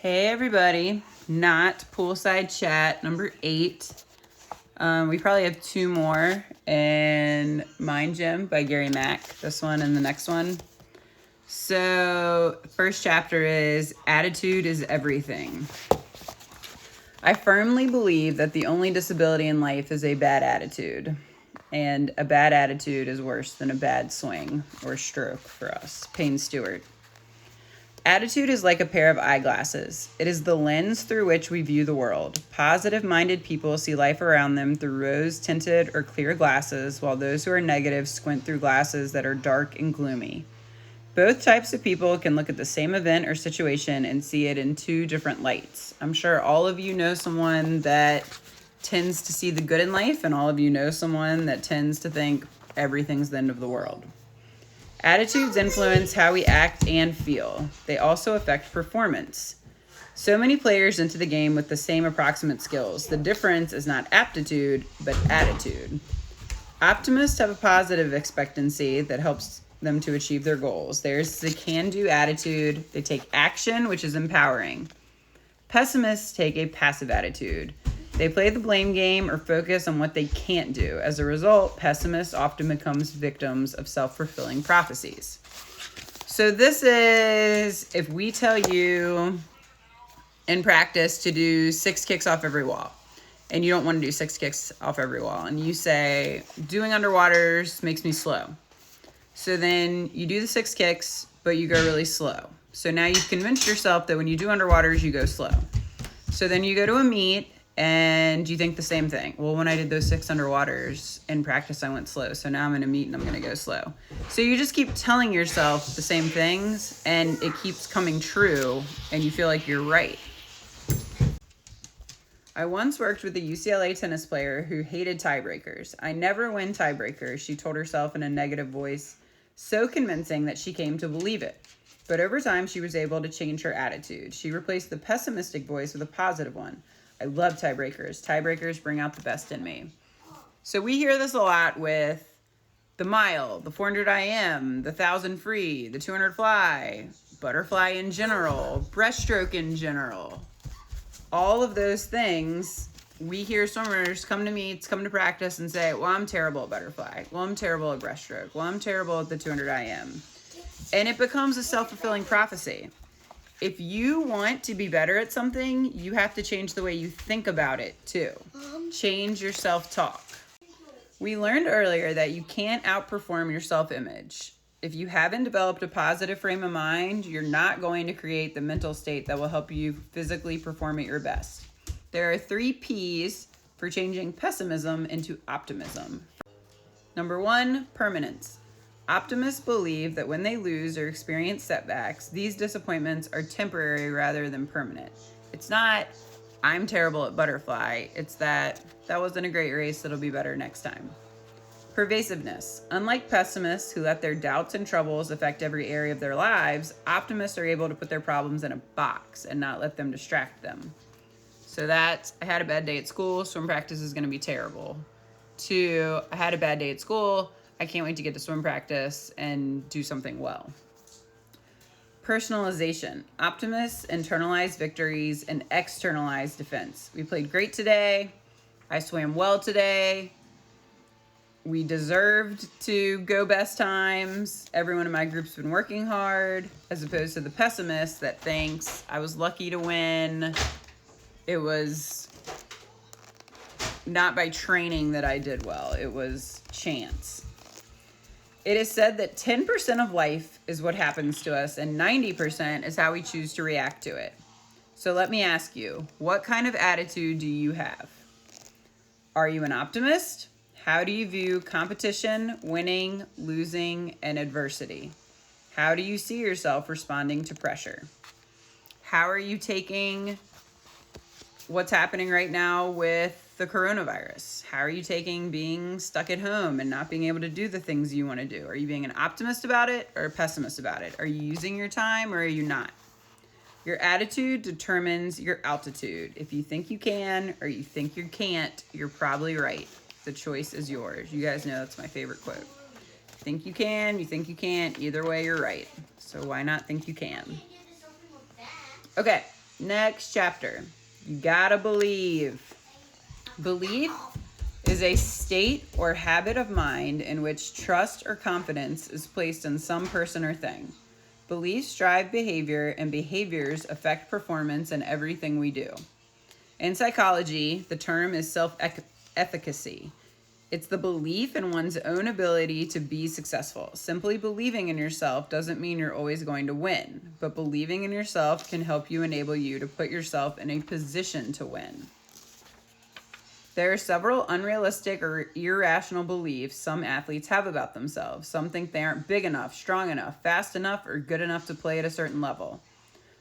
Hey everybody, not Poolside Chat number 8. We probably have 2 more, and Mind Gym by Gary Mack, this one and the next one. So, first chapter is Attitude is Everything. I firmly believe that the only disability in life is a bad attitude, and a bad attitude is worse than a bad swing or stroke for us. Payne Stewart. Attitude is like a pair of eyeglasses. It is the lens through which we view the world. Positive-minded people see life around them through rose-tinted or clear glasses, while those who are negative squint through glasses that are dark and gloomy. Both types of people can look at the same event or situation and see it in 2 different lights. I'm sure all of you know someone that tends to see the good in life, and all of you know someone that tends to think everything's the end of the world. Attitudes influence how we act and feel. They also affect performance. So many players enter the game with the same approximate skills. The difference is not aptitude, but attitude. Optimists have a positive expectancy that helps them to achieve their goals. There's the can-do attitude. They take action, which is empowering. Pessimists take a passive attitude. They play the blame game or focus on what they can't do. As a result, pessimists often become victims of self-fulfilling prophecies. So this is if we tell you in practice to do 6 kicks off every wall, and you don't want to do 6 kicks off every wall, and you say, doing underwaters makes me slow. So then you do the 6 kicks, but you go really slow. So now you've convinced yourself that when you do underwaters, you go slow. So then you go to a meet, and you think the same thing. Well, when I did those 6 underwaters in practice, I went slow. So now I'm going to meet and I'm going to go slow. So you just keep telling yourself the same things, and it keeps coming true, and you feel like you're right. I once worked with a UCLA tennis player who hated tiebreakers. I never win tiebreakers, she told herself in a negative voice, so convincing that she came to believe it. But over time, she was able to change her attitude. She replaced the pessimistic voice with a positive one. I love tiebreakers. Tiebreakers bring out the best in me. So we hear this a lot with the mile, the 400 IM, the 1,000 free, the 200 fly, butterfly in general, breaststroke in general. All of those things, we hear swimmers come to meets, come to practice and say, well, I'm terrible at butterfly. Well, I'm terrible at breaststroke. Well, I'm terrible at the 200 IM. And it becomes a self-fulfilling prophecy. If you want to be better at something, you have to change the way you think about it too. Change your self-talk. We learned earlier that you can't outperform your self-image. If you haven't developed a positive frame of mind, you're not going to create the mental state that will help you physically perform at your best. There are 3 P's for changing pessimism into optimism. Number 1, permanence. Optimists believe that when they lose or experience setbacks, these disappointments are temporary rather than permanent. It's not, I'm terrible at butterfly. It's that wasn't a great race, it'll be better next time. Pervasiveness. Unlike pessimists who let their doubts and troubles affect every area of their lives, optimists are able to put their problems in a box and not let them distract them. So that's, I had a bad day at school, swim practice is going to be terrible. 2, I had a bad day at school, I can't wait to get to swim practice and do something well. Personalization. Optimists internalize victories and externalize defense. We played great today. I swam well today. We deserved to go best times. Everyone in my group's been working hard, as opposed to the pessimist that thinks I was lucky to win. It was not by training that I did well. It was chance. It is said that 10% of life is what happens to us and 90% is how we choose to react to it. So let me ask you, what kind of attitude do you have? Are you an optimist? How do you view competition, winning, losing, and adversity? How do you see yourself responding to pressure? How are you taking what's happening right now with the coronavirus? How are you taking being stuck at home and not being able to do the things you want to do? Are you being an optimist about it or a pessimist about it? Are you using your time or are you not? Your attitude determines your altitude. If you think you can or you think you can't, you're probably right. The choice is yours. You guys know that's my favorite quote. You think you can, you think you can't. Either way, you're right. So why not think you can? Okay. Next chapter. You gotta believe. Belief is a state or habit of mind in which trust or confidence is placed in some person or thing. Beliefs drive behavior, and behaviors affect performance in everything we do. In psychology, the term is self-efficacy. It's the belief in one's own ability to be successful. Simply believing in yourself doesn't mean you're always going to win, but believing in yourself can help you enable you to put yourself in a position to win. There are several unrealistic or irrational beliefs some athletes have about themselves. Some think they aren't big enough, strong enough, fast enough, or good enough to play at a certain level.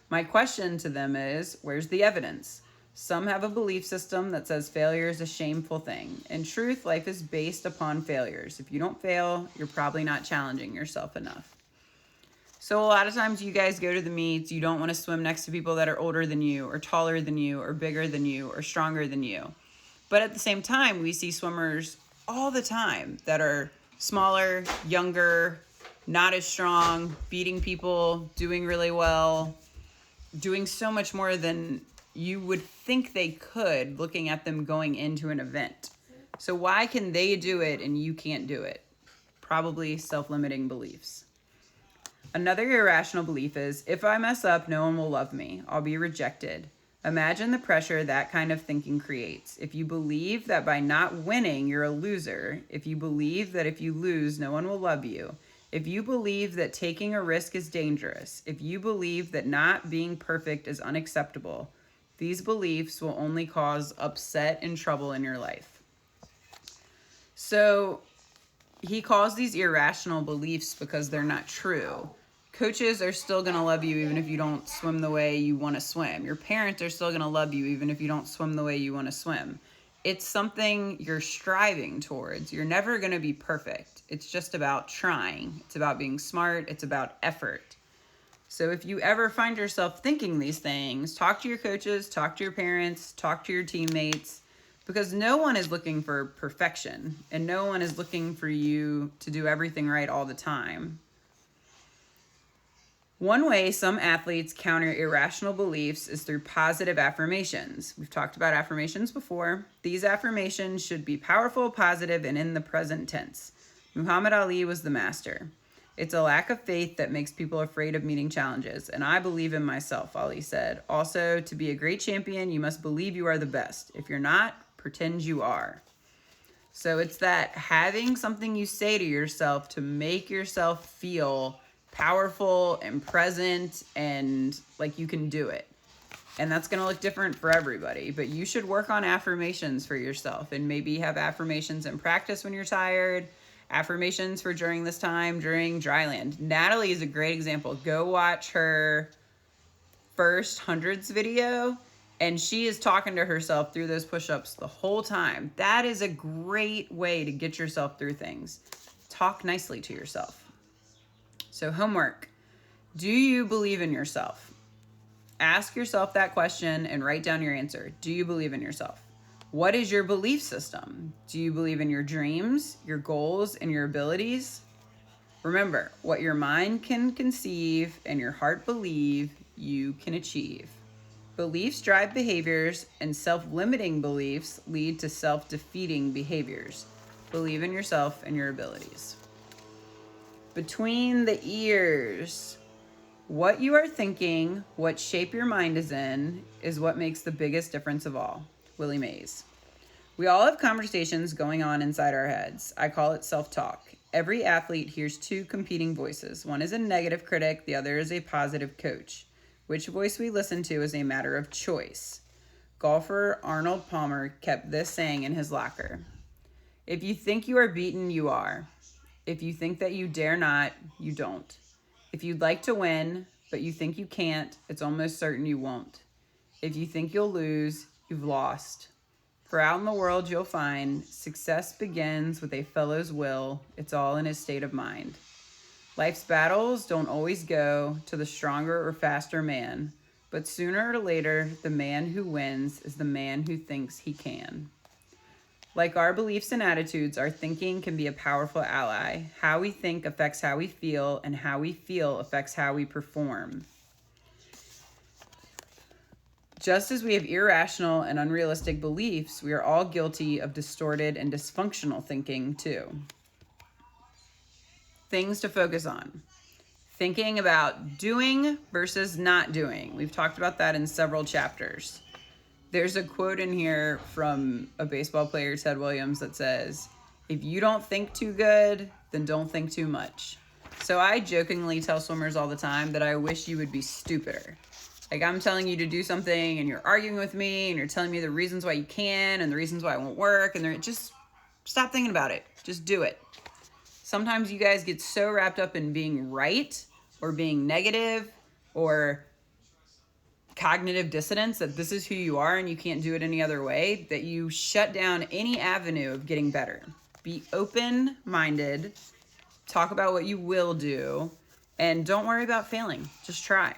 My question to them is, where's the evidence? Some have a belief system that says failure is a shameful thing. In truth, life is based upon failures. If you don't fail, you're probably not challenging yourself enough. So a lot of times you guys go to the meets, you don't want to swim next to people that are older than you, or taller than you, or bigger than you, or stronger than you. But at the same time, we see swimmers all the time that are smaller, younger, not as strong, beating people, doing really well, doing so much more than you would think they could looking at them going into an event. So why can they do it and you can't do it? Probably self-limiting beliefs. Another irrational belief is, if I mess up, no one will love me. I'll be rejected. Imagine the pressure that kind of thinking creates. If you believe that by not winning, you're a loser, if you believe that if you lose, no one will love you, if you believe that taking a risk is dangerous, if you believe that not being perfect is unacceptable, these beliefs will only cause upset and trouble in your life. So he calls these irrational beliefs because they're not true. Coaches are still going to love you even if you don't swim the way you want to swim. Your parents are still going to love you even if you don't swim the way you want to swim. It's something you're striving towards. You're never going to be perfect. It's just about trying. It's about being smart. It's about effort. So if you ever find yourself thinking these things, talk to your coaches, talk to your parents, talk to your teammates, because no one is looking for perfection and no one is looking for you to do everything right all the time. One way some athletes counter irrational beliefs is through positive affirmations. We've talked about affirmations before. These affirmations should be powerful, positive, and in the present tense. Muhammad Ali was the master. It's a lack of faith that makes people afraid of meeting challenges, and I believe in myself, Ali said. Also, to be a great champion, you must believe you are the best. If you're not, pretend you are. So it's that having something you say to yourself to make yourself feel powerful and present and like you can do it. And that's going to look different for everybody, but you should work on affirmations for yourself and maybe have affirmations in practice when you're tired, affirmations for during this time, during dryland. Natalie is a great example. Go watch her first hundreds video and she is talking to herself through those push-ups the whole time. That is a great way to get yourself through things. Talk nicely to yourself. So homework, do you believe in yourself? Ask yourself that question and write down your answer. Do you believe in yourself? What is your belief system? Do you believe in your dreams, your goals, and your abilities? Remember, what your mind can conceive and your heart believe, you can achieve. Beliefs drive behaviors, and self-limiting beliefs lead to self-defeating behaviors. Believe in yourself and your abilities. Between the ears, what you are thinking, what shape your mind is in, is what makes the biggest difference of all. Willie Mays. We all have conversations going on inside our heads. I call it self-talk. Every athlete hears two competing voices. One is a negative critic, the other is a positive coach. Which voice we listen to is a matter of choice. Golfer Arnold Palmer kept this saying in his locker. If you think you are beaten, you are. If you think that you dare not, you don't. If you'd like to win, but you think you can't, it's almost certain you won't. If you think you'll lose, you've lost. For out in the world you'll find success begins with a fellow's will. It's all in his state of mind. Life's battles don't always go to the stronger or faster man, but sooner or later, the man who wins is the man who thinks he can. Like our beliefs and attitudes, our thinking can be a powerful ally. How we think affects how we feel, and how we feel affects how we perform. Just as we have irrational and unrealistic beliefs, we are all guilty of distorted and dysfunctional thinking too. Things to focus on. Thinking about doing versus not doing. We've talked about that in several chapters. There's a quote in here from a baseball player, Ted Williams, that says, "If you don't think too good, then don't think too much." So I jokingly tell swimmers all the time that I wish you would be stupider. Like, I'm telling you to do something and you're arguing with me and you're telling me the reasons why you can and the reasons why it won't work, and they're just stop thinking about it. Just do it. Sometimes you guys get so wrapped up in being right or being negative or cognitive dissonance that this is who you are and you can't do it any other way, that you shut down any avenue of getting better. Be open-minded, talk about what you will do, and don't worry about failing. Just try.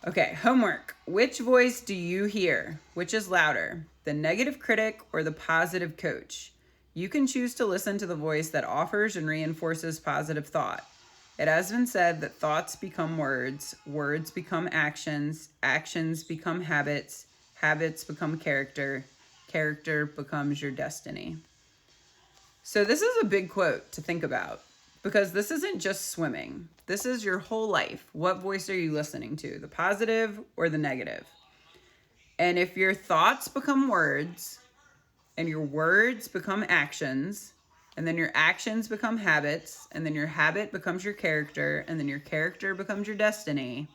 Okay, homework. Which voice do you hear? Which is louder, the negative critic or the positive coach? You can choose to listen to the voice that offers and reinforces positive thought. It has been said that thoughts become words, words become actions, actions become habits, habits become character, character becomes your destiny. So this is a big quote to think about, because this isn't just swimming. This is your whole life. What voice are you listening to, the positive or the negative? And if your thoughts become words and your words become actions, and then your actions become habits, and then your habit becomes your character, and then your character becomes your destiny,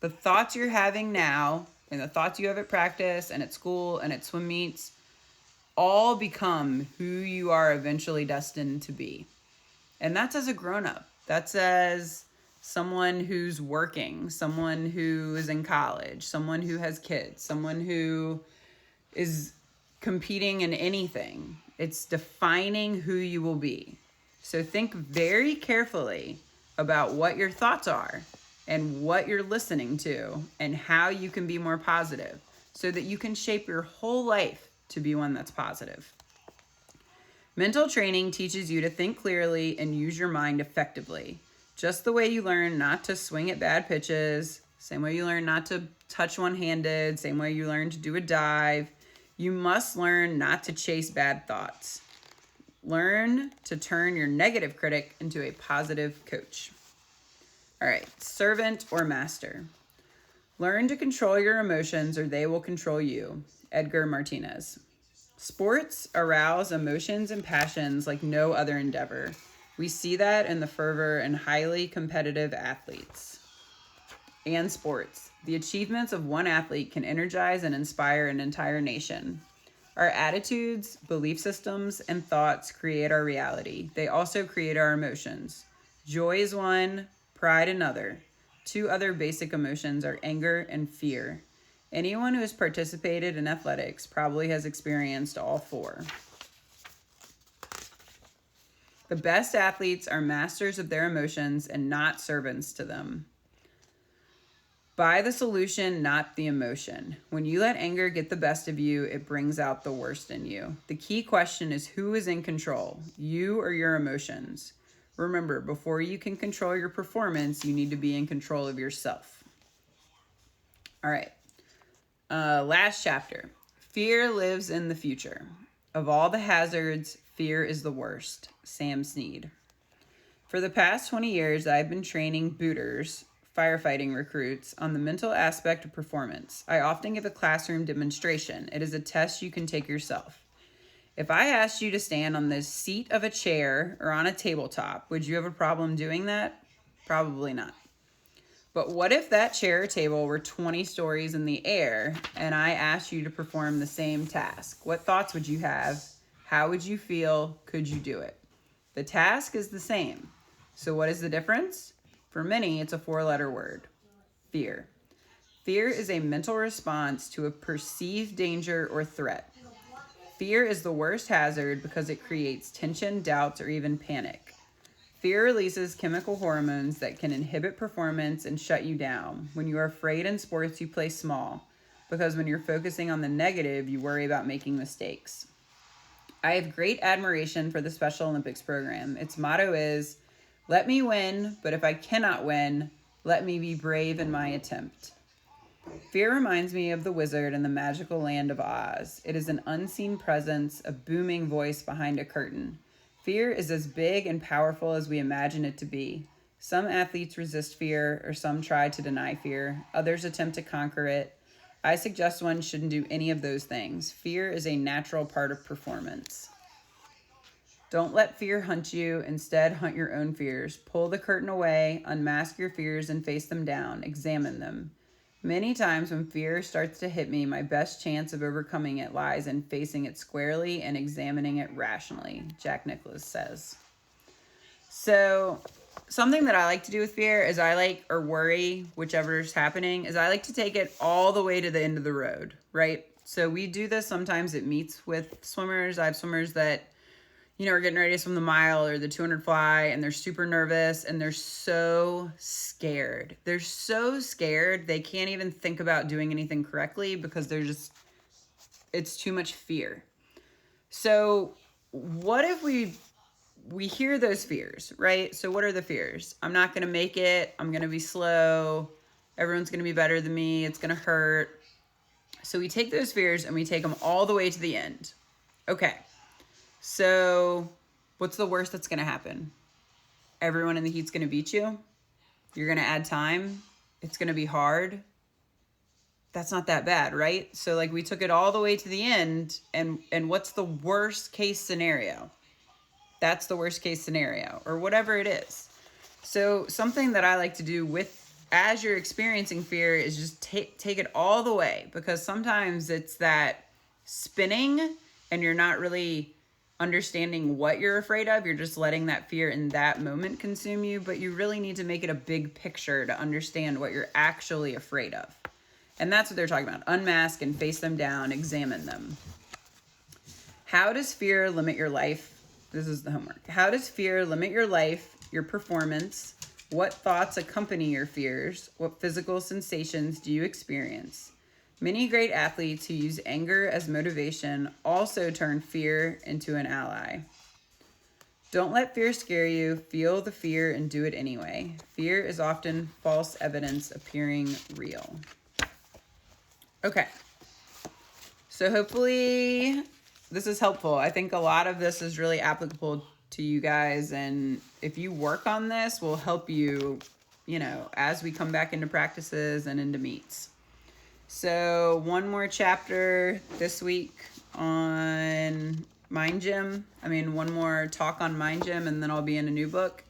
the thoughts you're having now and the thoughts you have at practice and at school and at swim meets all become who you are eventually destined to be. And that's as a grown-up. That's as someone who's working, someone who is in college, someone who has kids, someone who is competing in anything. It's defining who you will be. So think very carefully about what your thoughts are and what you're listening to and how you can be more positive so that you can shape your whole life to be one that's positive. Mental training teaches you to think clearly and use your mind effectively. Just the way you learn not to swing at bad pitches, same way you learn not to touch one-handed, same way you learn to do a dive, you must learn not to chase bad thoughts. Learn to turn your negative critic into a positive coach. All right, servant or master. Learn to control your emotions or they will control you. Edgar Martinez. Sports arouse emotions and passions like no other endeavor. We see that in the fervor and highly competitive athletes and sports. The achievements of one athlete can energize and inspire an entire nation. Our attitudes, belief systems, and thoughts create our reality. They also create our emotions. Joy is one, pride another. Two other basic emotions are anger and fear. Anyone who has participated in athletics probably has experienced all four. The best athletes are masters of their emotions and not servants to them. Buy the solution, not the emotion. When you let anger get the best of you, it brings out the worst in you. The key question is who is in control, you or your emotions? Remember, before you can control your performance, you need to be in control of yourself. All right. Last chapter. Fear lives in the future. Of all the hazards, fear is the worst. Sam Snead. For the past 20 years, I've been training booters, firefighting recruits, on the mental aspect of performance. I often give a classroom demonstration. It is a test you can take yourself. If I asked you to stand on the seat of a chair or on a tabletop, would you have a problem doing that? Probably not. But what if that chair or table were 20 stories in the air and I asked you to perform the same task? What thoughts would you have? How would you feel? Could you do it? The task is the same. So what is the difference? For many, it's a 4-letter word: fear. Fear is a mental response to a perceived danger or threat. Fear is the worst hazard because it creates tension, doubts, or even panic. Fear releases chemical hormones that can inhibit performance and shut you down. When you are afraid in sports, you play small, because when you're focusing on the negative, you worry about making mistakes. I have great admiration for the Special Olympics program. Its motto is, "Let me win, but if I cannot win, let me be brave in my attempt." Fear reminds me of the wizard in the magical land of Oz. It is an unseen presence, a booming voice behind a curtain. Fear is as big and powerful as we imagine it to be. Some athletes resist fear, or some try to deny fear. Others attempt to conquer it. I suggest one shouldn't do any of those things. Fear is a natural part of performance. Don't let fear hunt you. Instead, hunt your own fears. Pull the curtain away, unmask your fears, and face them down. Examine them. Many times when fear starts to hit me, my best chance of overcoming it lies in facing it squarely and examining it rationally, Jack Nicklaus says. So something that I like to do with fear is or worry, whichever's happening, is I like to take it all the way to the end of the road, right? So we do this sometimes at meets with swimmers. I have swimmers that are getting ready to swim the mile or the 200 fly, and they're super nervous and they're so scared. They're so scared they can't even think about doing anything correctly because it's too much fear. So what if we hear those fears, right? So what are the fears? I'm not going to make it. I'm going to be slow. Everyone's going to be better than me. It's going to hurt. So we take those fears and we take them all the way to the end. Okay. So what's the worst that's going to happen? Everyone in the heat's going to beat you. You're going to add time. It's going to be hard. That's not that bad, right? So we took it all the way to the end, and what's the worst case scenario? That's the worst case scenario, or whatever it is. So something that I like to do as you're experiencing fear is just take it all the way, because sometimes it's that spinning and you're not really understanding what you're afraid of. You're just letting that fear in that moment consume you, but you really need to make it a big picture to understand what you're actually afraid of. And that's what they're talking about. Unmask and face them down, examine them. How does fear limit your life? This is the homework. How does fear limit your life, your performance? What thoughts accompany your fears? What physical sensations do you experience? Many great athletes who use anger as motivation also turn fear into an ally. Don't let fear scare you. Feel the fear and do it anyway. Fear is often false evidence appearing real. Okay. So hopefully this is helpful. I think a lot of this is really applicable to you guys. And if you work on this, will help you, as we come back into practices and into meets. So one more chapter this week on Mind Gym. One more talk on Mind Gym, and then I'll be in a new book.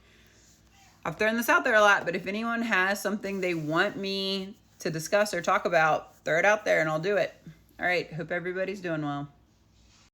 I've thrown this out there a lot, but if anyone has something they want me to discuss or talk about, throw it out there and I'll do it. All right. Hope everybody's doing well.